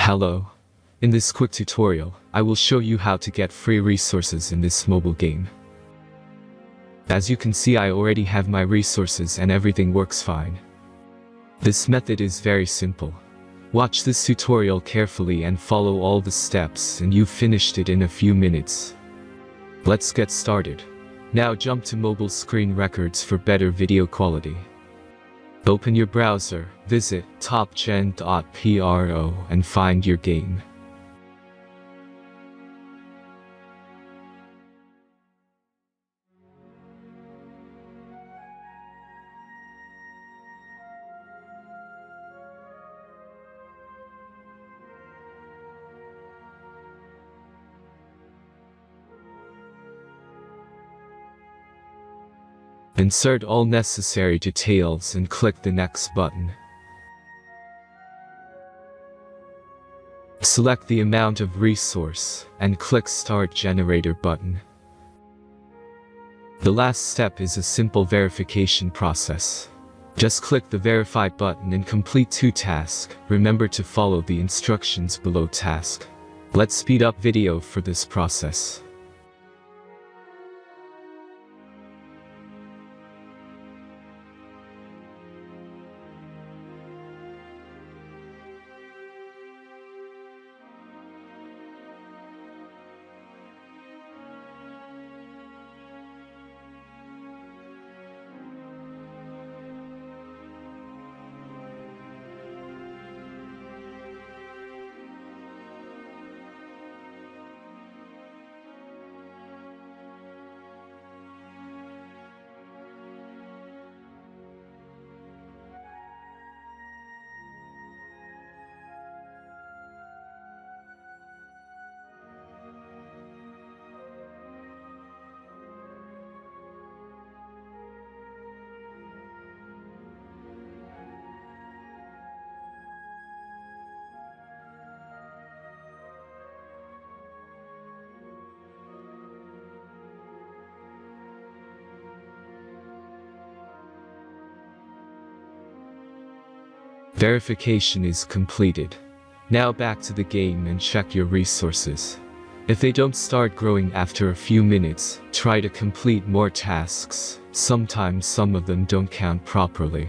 Hello. In this quick tutorial, I will show you how to get free resources in this mobile game. As you can see, I already have my resources and everything works fine. This method is very simple. Watch this tutorial carefully and follow all the steps and you've finished it in a few minutes. Let's get started. Now jump to mobile screen records for better video quality. Open your browser, visit hack.Pro and find your game. Insert all necessary details and click the next button. Select the amount of resource and click Start Generator button. The last step is a simple verification process. Just click the Verify button and complete 2 tasks. Remember to follow the instructions below task. Let's speed up video for this process. Verification is completed. Now back to the game and check your resources. If they don't start growing after a few minutes, try to complete more tasks. Sometimes some of them don't count properly.